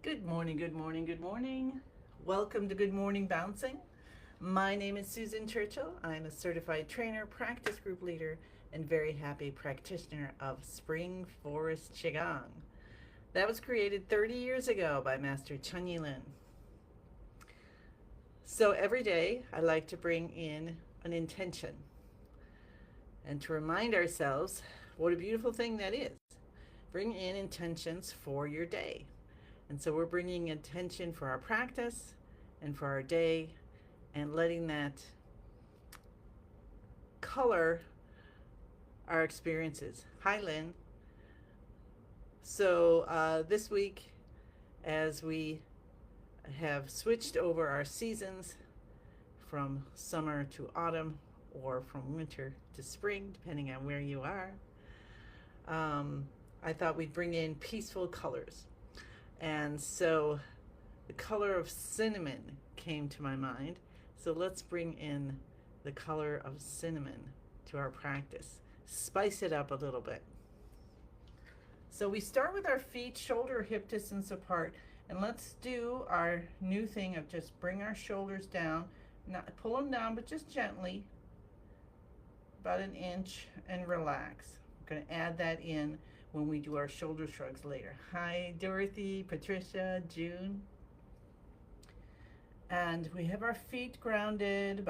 Good morning, good morning, good morning. Welcome to Good Morning Bouncing. My name is Susan Churchill. I'm a certified trainer, practice group leader, and very happy practitioner of Spring Forest Qigong. That was created 30 years ago by Master Chun Lin. So every day I like to bring in an intention and to remind ourselves what a beautiful thing that is. Bring in intentions for your day. And so we're bringing intention for our practice and for our day and letting that color our experiences. Hi, Lynn. So this week, as we have switched over our seasons from summer to autumn or from winter to spring, depending on where you are, I thought we'd bring in peaceful colors. And so the color of cinnamon came to my mind. So let's bring in the color of cinnamon to our practice. Spice it up a little bit. So we start with our feet shoulder hip distance apart, and let's do our new thing of just bring our shoulders down, not pull them down, but just gently, about an inch, and relax. We're going to add that in when we do our shoulder shrugs later. Hi, Dorothy, Patricia, June. And we have our feet grounded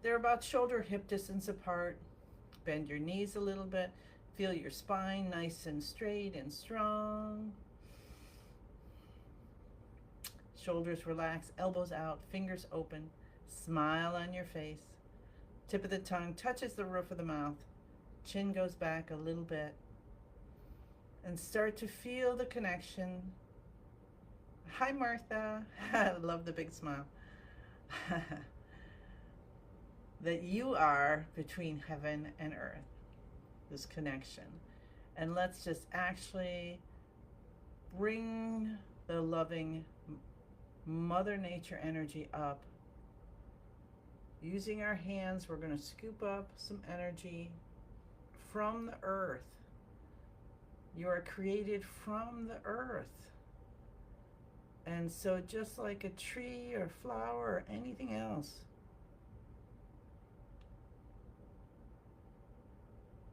they're about shoulder hip distance apart. Bend your knees a little bit. Feel your spine nice and straight and strong. Shoulders relax, elbows out, fingers open. Smile on your face. Tip of the tongue touches the roof of the mouth. Chin goes back a little bit. And start to feel the connection. Hi, Martha. I love the big smile. That you are between heaven and earth, this connection. And let's just actually bring the loving Mother Nature energy up. Using our hands, we're going to scoop up some energy from the earth. You are created from the earth. And so just like a tree or flower or anything else,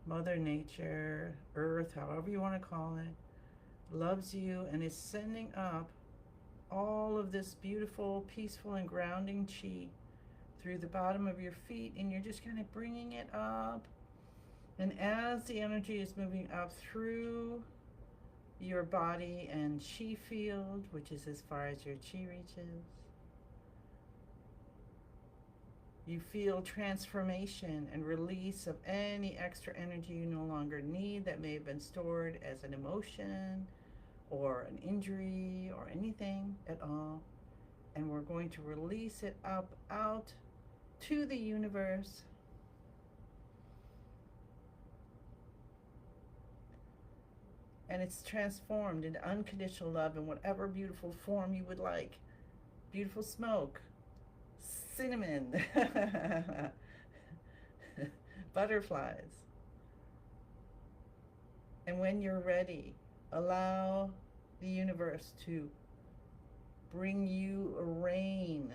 Mother Nature, Earth, however you want to call it, loves you and is sending up all of this beautiful, peaceful, and grounding chi through the bottom of your feet, and you're just kind of bringing it up. And as the energy is moving up through your body and chi field, which is as far as your chi reaches, you feel transformation and release of any extra energy you no longer need that may have been stored as an emotion or an injury or anything at all. And we're going to release it up out to the universe. And it's transformed into unconditional love in whatever beautiful form you would like. Beautiful smoke, cinnamon, butterflies. And when you're ready, allow the universe to bring you a rain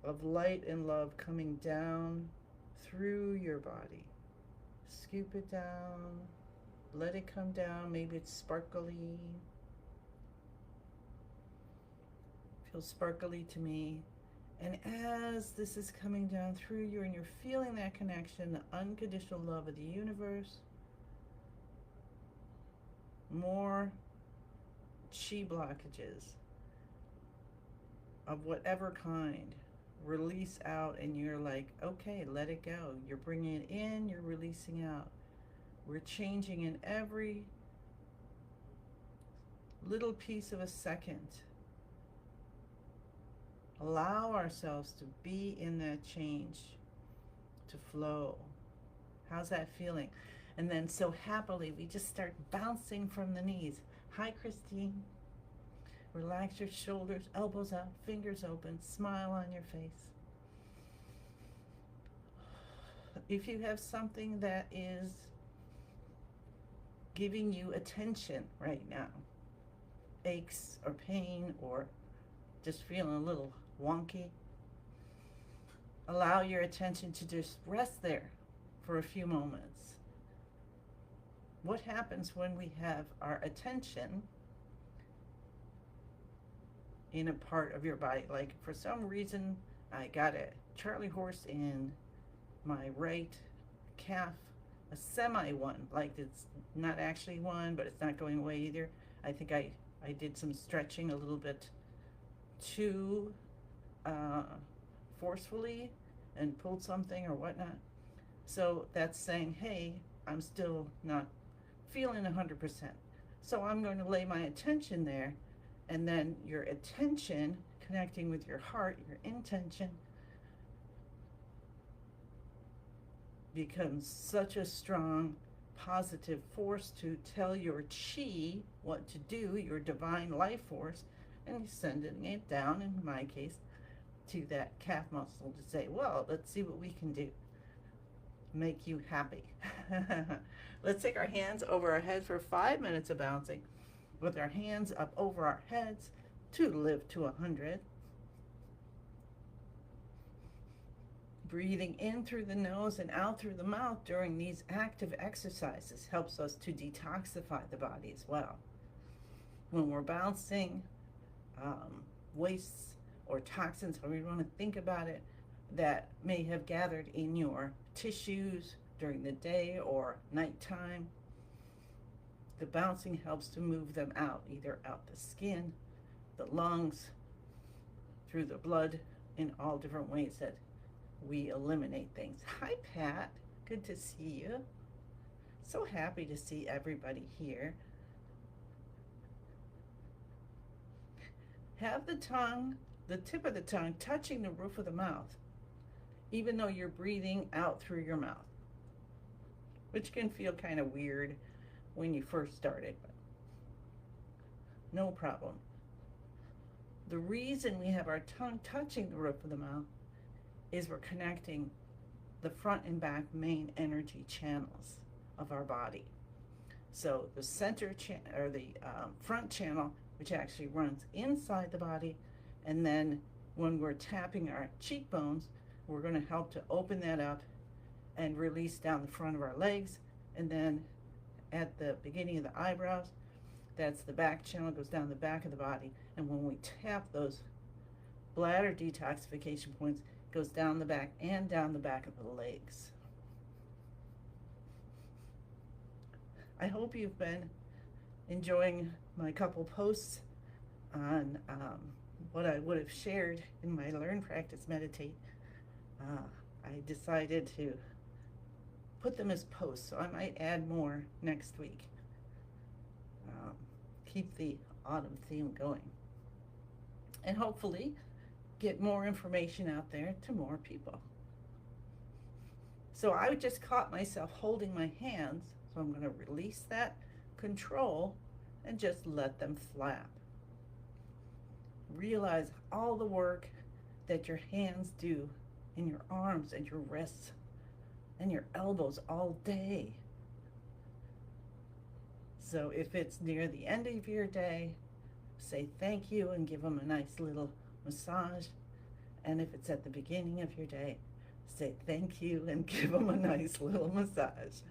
of light and love coming down through your body. Scoop it down, let it come down. Maybe it's sparkly. Feels sparkly to me. And as this is coming down through you and you're feeling that connection, the unconditional love of the universe, more chi blockages of whatever kind release out, and you're like, okay, let it go. You're bringing it in, you're releasing out. We're changing in every little piece of a second. Allow ourselves to be in that change, to flow. How's that feeling? And then so happily we just start bouncing from the knees. Hi, Christine. Relax your shoulders, elbows out, fingers open, smile on your face. If you have something that is giving you attention right now, aches or pain or just feeling a little wonky, allow your attention to just rest there for a few moments. What happens when we have our attention in a part of your body? Like for some reason, I got a Charlie horse in my right calf, a semi one, like it's not actually one, but it's not going away either. I think I did some stretching a little bit too forcefully and pulled something or whatnot. So that's saying, hey, I'm still not feeling 100%. So I'm going to lay my attention there, and then your attention connecting with your heart, your intention, becomes such a strong positive force to tell your chi what to do, your divine life force, and you're sending it down, in my case, to that calf muscle to say, well, let's see what we can do. Make you happy. Let's take our hands over our head for 5 minutes of bouncing with our hands up over our heads to live to 100. Breathing in through the nose and out through the mouth during these active exercises helps us to detoxify the body as well. When we're bouncing, wastes or toxins, however you want to think about it, that may have gathered in your tissues during the day or nighttime, the bouncing helps to move them out, either out the skin, the lungs, through the blood, in all different ways that we eliminate things. Hi, Pat. Good to see you. So happy to see everybody here. Have the tongue, the tip of the tongue, touching the roof of the mouth, even though you're breathing out through your mouth, which can feel kind of weird when you first started, but no problem. The reason we have our tongue touching the roof of the mouth is we're connecting the front and back main energy channels of our body. So the center or the front channel, which actually runs inside the body, and then when we're tapping our cheekbones, we're going to help to open that up and release down the front of our legs. And then at the beginning of the eyebrows, that's the back channel, goes down the back of the body. And when we tap those bladder detoxification points, it goes down the back and down the back of the legs. I hope you've been enjoying my couple posts on what I would have shared in my Learn, Practice, Meditate. I decided to put them as posts, so I might add more next week. Keep the autumn theme going. And hopefully get more information out there to more people. So I just caught myself holding my hands, so I'm going to release that control and just let them flap. Realize all the work that your hands do in your arms and your wrists and your elbows all day. So if it's near the end of your day, say thank you and give them a nice little massage. And if it's at the beginning of your day, say thank you and give them a nice little massage.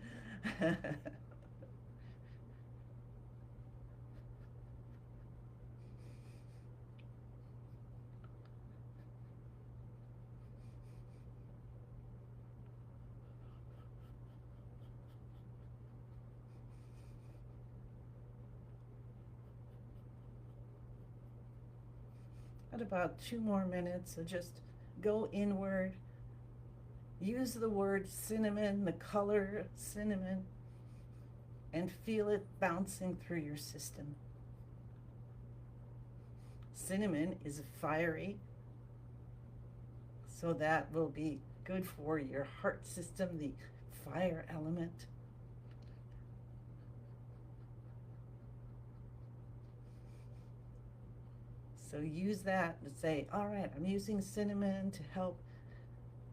At about 2 more minutes, so just go inward. Use the word cinnamon, the color cinnamon, and feel it bouncing through your system. Cinnamon is fiery, so that will be good for your heart system, the fire element. So use that to say, all right, I'm using cinnamon to help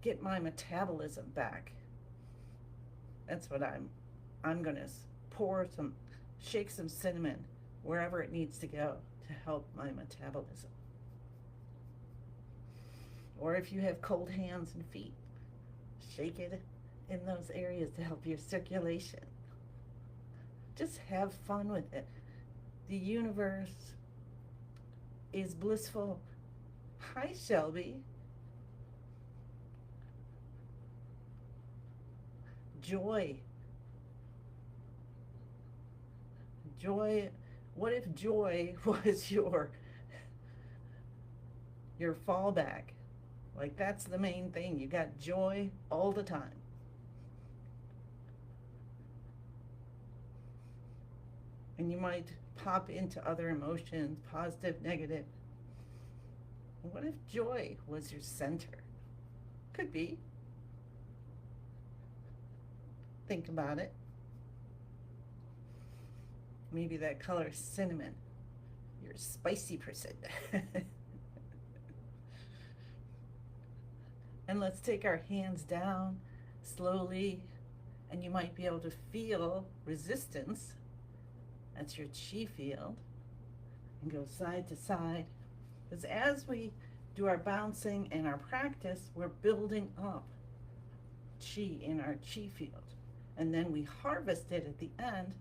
get my metabolism back. That's what I'm going to shake some cinnamon wherever it needs to go to help my metabolism. Or if you have cold hands and feet, shake it in those areas to help your circulation. Just have fun with it. The universe is blissful. Hi, Shelby. Joy. Joy. What if joy was your fallback? Like, that's the main thing. You got joy all the time. And you might pop into other emotions, positive, negative. What if joy was your center? Could be. Think about it. Maybe that color is cinnamon. You're a spicy person. And let's take our hands down slowly, and you might be able to feel resistance. That's your chi field. And go side to side. Because as we do our bouncing and our practice, we're building up chi in our chi field. And then we harvest it at the end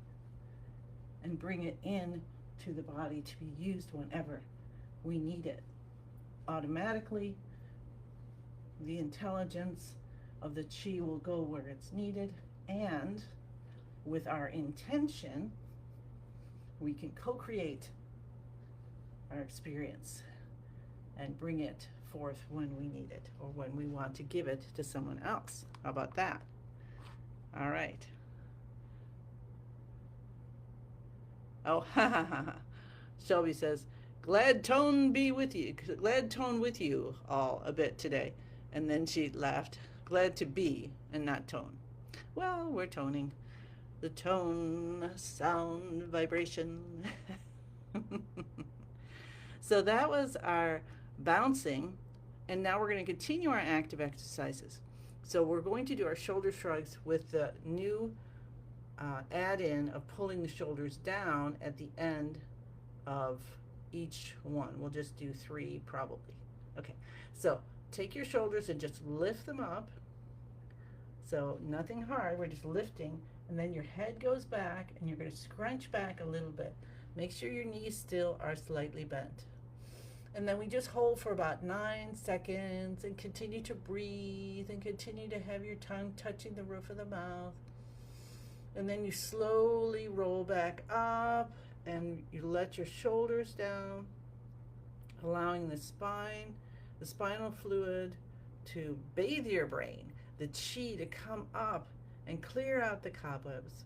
and bring it in to the body to be used whenever we need it. Automatically, the intelligence of the chi will go where it's needed, and with our intention, we can co-create our experience and bring it forth when we need it or when we want to give it to someone else. How about that? All right. Oh, ha ha ha ha. Shelby says, glad tone be with you. Glad tone with you all a bit today. And then she laughed. Glad to be and not tone. Well, we're toning. The tone, sound, vibration. So that was our bouncing. And now we're going to continue our active exercises. So we're going to do our shoulder shrugs with the new add-in of pulling the shoulders down at the end of each one. We'll just do 3 probably. Okay, so take your shoulders and just lift them up. So nothing hard, we're just lifting, and then your head goes back and you're going to scrunch back a little bit. Make sure your knees still are slightly bent. And then we just hold for about 9 seconds and continue to breathe and continue to have your tongue touching the roof of the mouth. And then you slowly roll back up and you let your shoulders down, allowing the spine, the spinal fluid to bathe your brain, the chi to come up and clear out the cobwebs.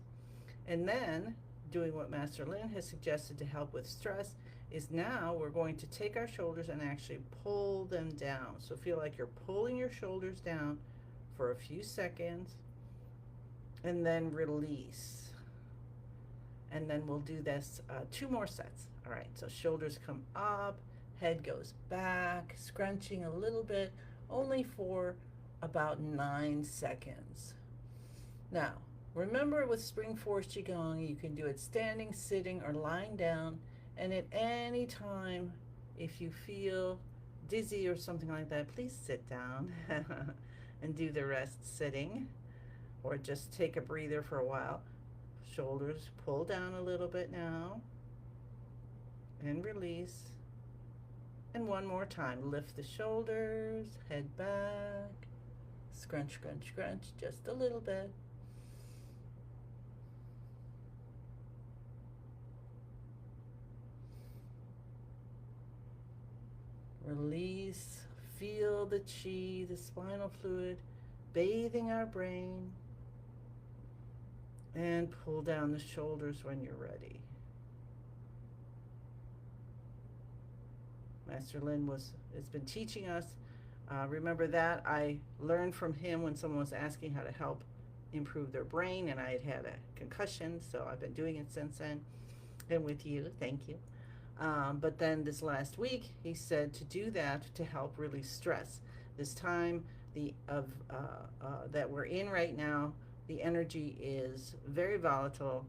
And then doing what Master Lin has suggested to help with stress is now we're going to take our shoulders and actually pull them down. So feel like you're pulling your shoulders down for a few seconds and then release. And then we'll do this 2 more sets. All right, so shoulders come up, head goes back, scrunching a little bit, only for about 9 seconds. Now, remember with Spring Force Qigong, you can do it standing, sitting, or lying down. And at any time, if you feel dizzy or something like that, please sit down and do the rest sitting, or just take a breather for a while. Shoulders pull down a little bit now and release. And one more time, lift the shoulders, head back, scrunch, scrunch, scrunch, just a little bit. Release, feel the chi, the spinal fluid, bathing our brain. And pull down the shoulders when you're ready. Master Lin has been teaching us. Remember that I learned from him when someone was asking how to help improve their brain, and I had had a concussion, so I've been doing it since then. And with you, thank you. But then this last week, he said to do that to help release stress. This time that we're in right now, the energy is very volatile,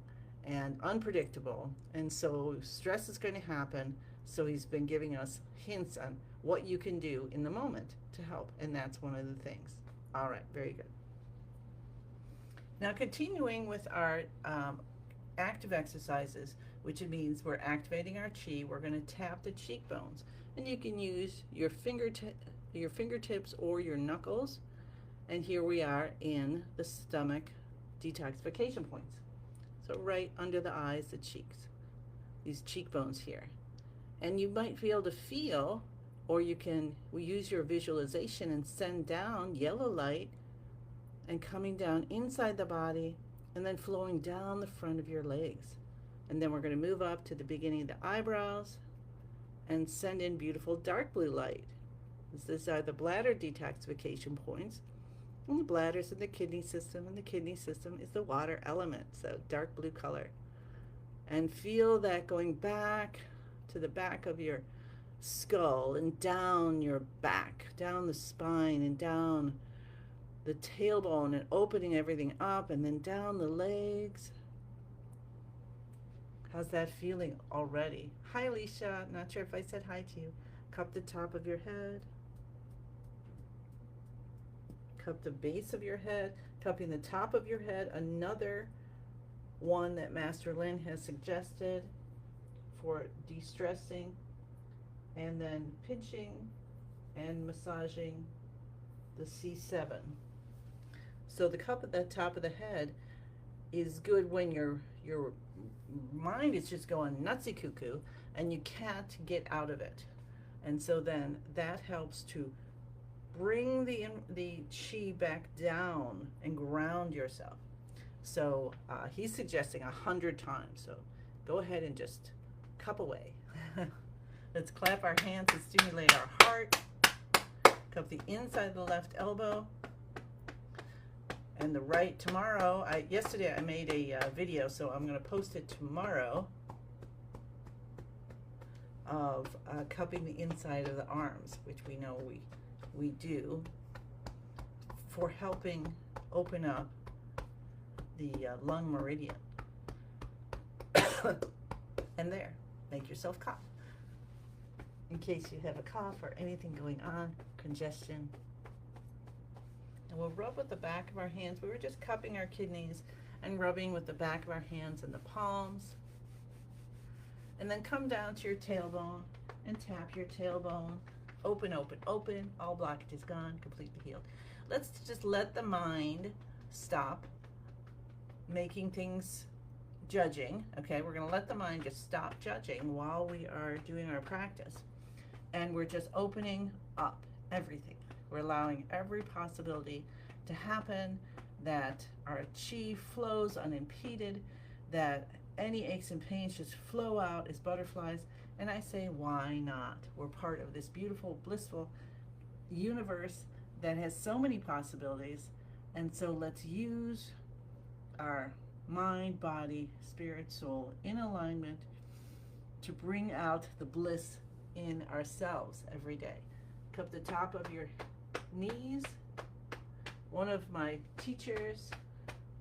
and unpredictable. And so stress is going to happen. So he's been giving us hints on what you can do in the moment to help. And that's one of the things. All right, very good. Now continuing with our active exercises, which means we're activating our chi, we're going to tap the cheekbones. And you can use your fingertips or your knuckles. And here we are in the stomach detoxification points. So right under the eyes, the cheeks, these cheekbones here. And you might be able to feel, or we use your visualization and send down yellow light and coming down inside the body and then flowing down the front of your legs. And then we're going to move up to the beginning of the eyebrows and send in beautiful dark blue light. These are the bladder detoxification points. And the bladder is in the kidney system, and the kidney system is the water element, so dark blue color. And feel that going back to the back of your skull and down your back, down the spine and down the tailbone and opening everything up and then down the legs. How's that feeling already? Hi, Alicia. Not sure if I said hi to you. Cup the top of your head. Cup the base of your head. Cupping the top of your head. Another one that Master Lin has suggested for de-stressing. And then pinching and massaging the C7. So the cup at the top of the head is good when your mind is just going nutsy cuckoo and you can't get out of it. And so then that helps to bring the chi back down and ground yourself. So he's suggesting 100 times. So go ahead and just cup away. Let's clap our hands and stimulate our heart. Cup the inside of the left elbow and the right. Tomorrow, yesterday I made a video, so I'm going to post it tomorrow, of cupping the inside of the arms, which we know we do for helping open up the lung meridian. And there, make yourself cough. In case you have a cough or anything going on, congestion. And we'll rub with the back of our hands. We were just cupping our kidneys and rubbing with the back of our hands and the palms. And then come down to your tailbone and tap your tailbone. Open, open, open. All blockage is gone, completely healed. Let's just let the mind stop making things judging. Okay, we're going to let the mind just stop judging while we are doing our practice. And we're just opening up everything. We're allowing every possibility to happen, that our chi flows unimpeded, that any aches and pains just flow out as butterflies. And I say, why not? We're part of this beautiful, blissful universe that has so many possibilities. And so let's use our mind, body, spirit, soul in alignment to bring out the bliss in ourselves every day. Cup the top of your knees. One of my teachers,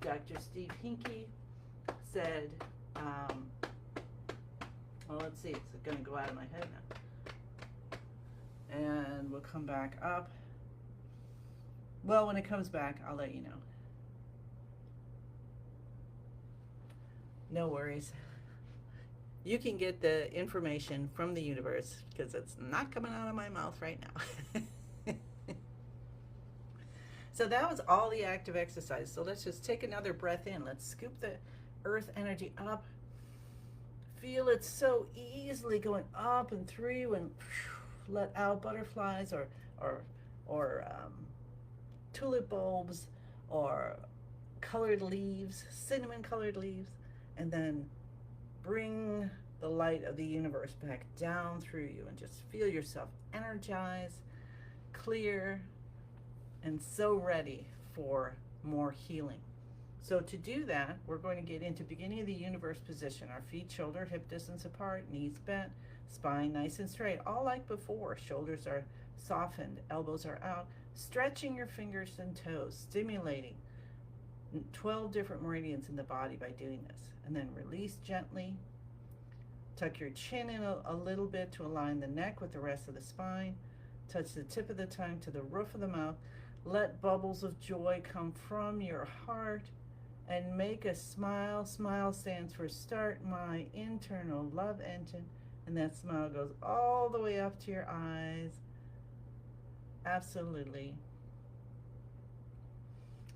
Dr. Steve Hinkie, said, well, let's see, it's going to go out of my head now. And we'll come back up. Well, when it comes back, I'll let you know. No worries. You can get the information from the universe because it's not coming out of my mouth right now. So that was all the active exercise. So let's just take another breath in. Let's scoop the earth energy up. Feel it so easily going up and through, and let out butterflies or tulip bulbs or colored leaves, cinnamon colored leaves, and then bring the light of the universe back down through you and just feel yourself energized, clear, and so ready for more healing. So to do that, we're going to get into beginning of the universe position. Our feet shoulder hip distance apart, knees bent, spine nice and straight, all like before. Shoulders are softened, elbows are out, stretching your fingers and toes, stimulating 12 different meridians in the body by doing this. And then release gently. Tuck your chin in a little bit to align the neck with the rest of the spine. Touch the tip of the tongue to the roof of the mouth. Let bubbles of joy come from your heart and make a smile. Smile stands for start my internal love engine. And that smile goes all the way up to your eyes. Absolutely.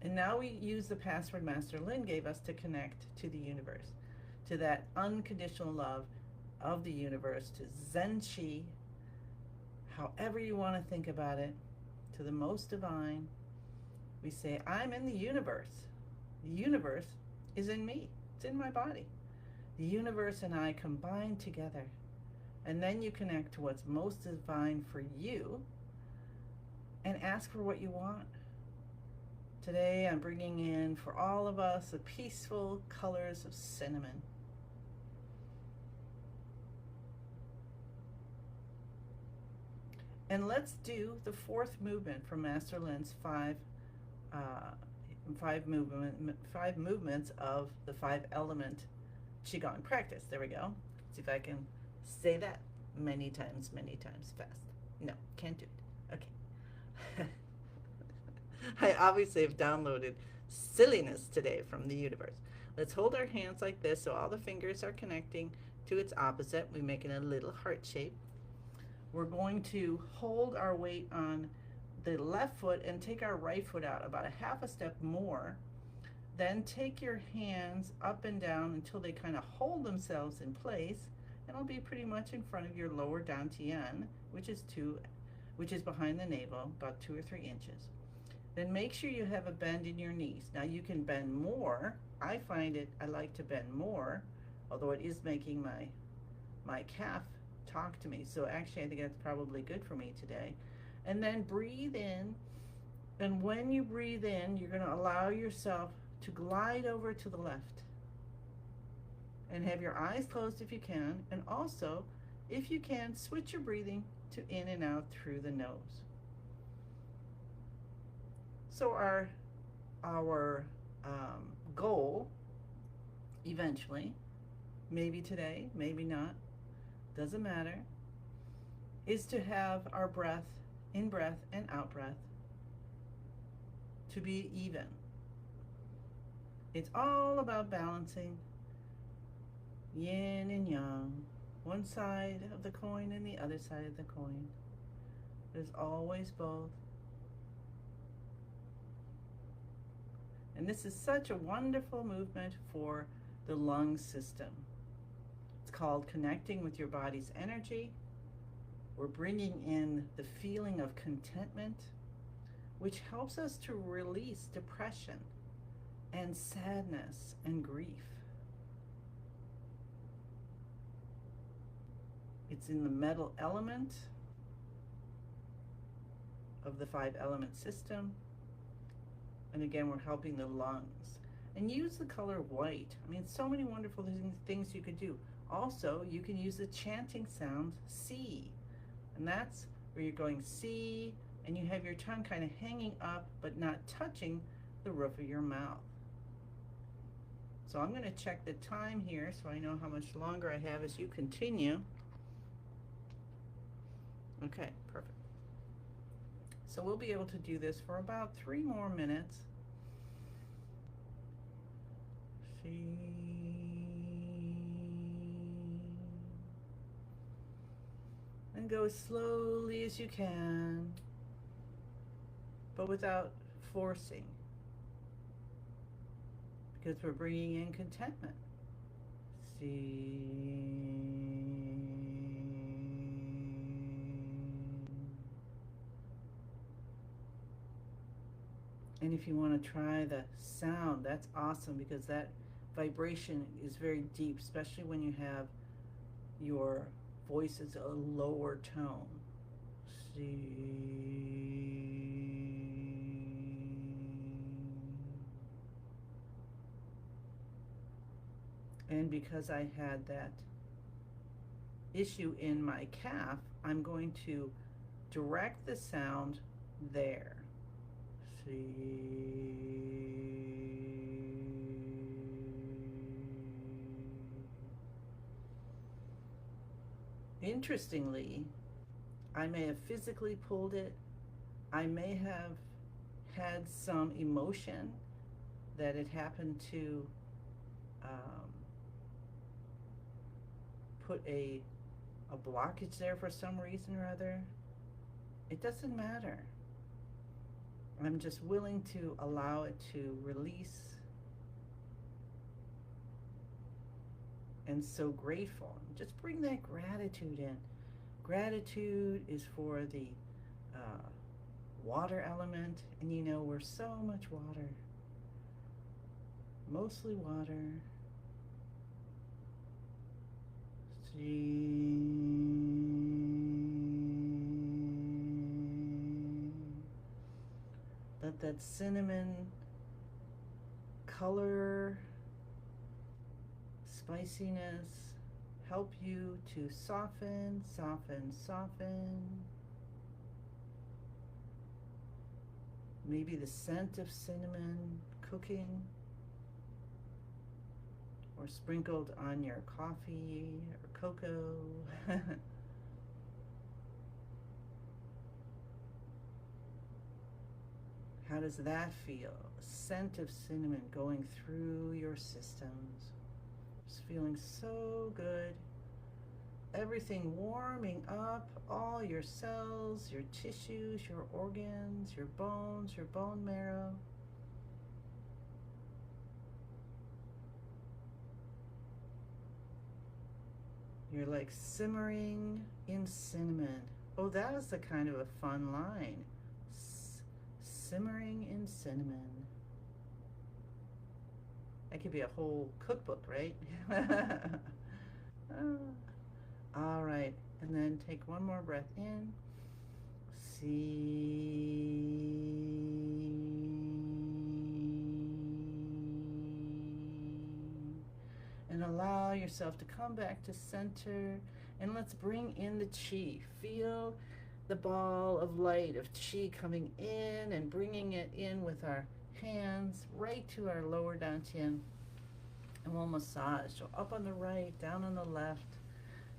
And now we use the password Master Lynn gave us to connect to the universe, to that unconditional love of the universe, to Zen Chi, however you want to think about it, to the most divine. We say, I'm in the universe. The universe is in me. It's in my body. The universe and I combine together. And then you connect to what's most divine for you and ask for what you want. Today I'm bringing in for all of us the peaceful colors of cinnamon. And let's do the fourth movement from Master Lynn's five movements of the 5-element Qigong practice. There we go. See if I can say that many times fast. No, can't do it. Okay. I obviously have downloaded silliness today from the universe. Let's hold our hands like this so all the fingers are connecting to its opposite. We make it a little heart shape. We're going to hold our weight on the left foot and take our right foot out about a half a step more. Then take your hands up and down until they kind of hold themselves in place, and it'll be pretty much in front of your lower dantian, which is behind the navel, about 2 or 3 inches. Then make sure you have a bend in your knees. Now you can bend more. I like to bend more, although it is making my calf talk to me. So actually I think that's probably good for me today. And then breathe in. And when you breathe in, you're going to allow yourself to glide over to the left. And have your eyes closed if you can. And also, if you can, switch your breathing to in and out through the nose. So our goal, eventually, maybe today, maybe not, doesn't matter, is to have our breath, in breath and out breath, to be even. It's all about balancing yin and yang, one side of the coin and the other side of the coin. There's always both. And this is such a wonderful movement for the lung system. It's called connecting with your body's energy. We're bringing in the feeling of contentment, which helps us to release depression and sadness and grief. It's in the metal element of the 5-element system. And again, we're helping the lungs. And use the color white. I mean, so many wonderful things you could do. Also, you can use the chanting sound C. And that's where you're going C, and you have your tongue kind of hanging up, but not touching the roof of your mouth. So I'm going to check the time here so I know how much longer I have as you continue. Okay, perfect. So we'll be able to do this for about 3 more minutes. See. And go as slowly as you can, but without forcing, because we're bringing in contentment. See. And if you want to try the sound, that's awesome, because that vibration is very deep, especially when you have your voice is a lower tone. See. And because I had that issue in my calf, I'm going to direct the sound there. See. Interestingly, I may have physically pulled it. I may have had some emotion that it happened to put a blockage there for some reason or other. It doesn't matter. I'm just willing to allow it to release, and so grateful. Just bring that gratitude in. Gratitude is for the water element, and you know we're so much water, mostly water. Let that cinnamon color, spiciness help you to soften, soften, soften. Maybe the scent of cinnamon cooking or sprinkled on your coffee or cocoa. How does that feel? A scent of cinnamon going through your systems. Just feeling so good. Everything warming up, all your cells, your tissues, your organs, your bones, your bone marrow. You're like simmering in cinnamon. Oh, that was the kind of a fun line. Simmering in cinnamon. That could be a whole cookbook, right? All right, and then take one more breath in. And allow yourself to come back to center, and let's bring in the chi. Feel the ball of light of chi coming in and bringing it in with our hands right to our lower dantian, and we'll massage. So up on the right, down on the left.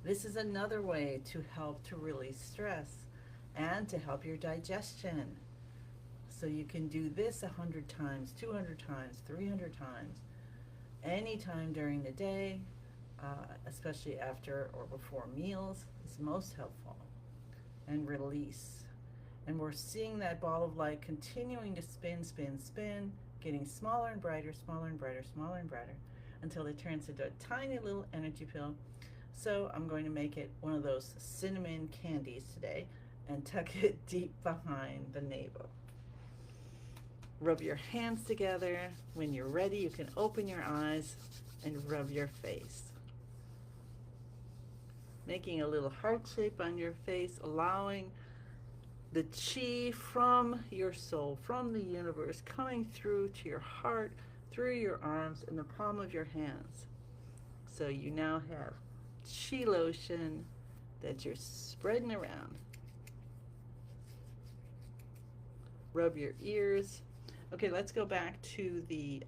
This is another way to help to release stress and to help your digestion. So you can do this 100 times, 200 times, 300 times, anytime during the day, especially after or before meals is most helpful. And release. And we're seeing that ball of light continuing to spin, spin, spin, getting smaller and brighter, smaller and brighter, smaller and brighter, until it turns into a tiny little energy pill. So I'm going to make it one of those cinnamon candies today and tuck it deep behind the navel. Rub your hands together. When you're ready, you can open your eyes and rub your face. Making a little heart shape on your face, allowing the chi from your soul, from the universe, coming through to your heart, through your arms, and the palm of your hands. So you now have chi lotion that you're spreading around. Rub your ears. Okay, let's go back to the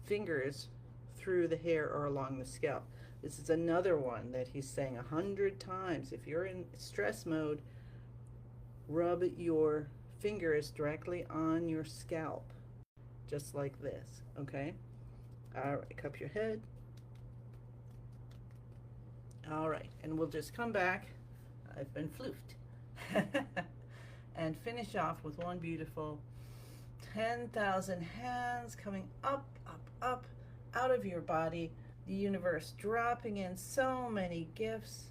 fingers through the hair or along the scalp. This is another one that he's saying 100 times. If you're in stress mode, rub your fingers directly on your scalp, just like this, okay? All right, cup your head. All right, and we'll just come back. I've been floofed. And finish off with one beautiful 10,000 hands coming up, up, up, out of your body. The universe dropping in so many gifts,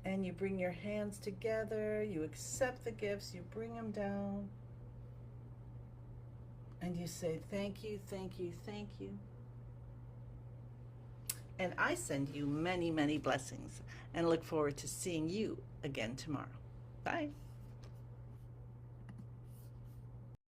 and you bring your hands together, you accept the gifts, you bring them down, and you say thank you, thank you, thank you. And I send you many, many blessings and look forward to seeing you again tomorrow. Bye.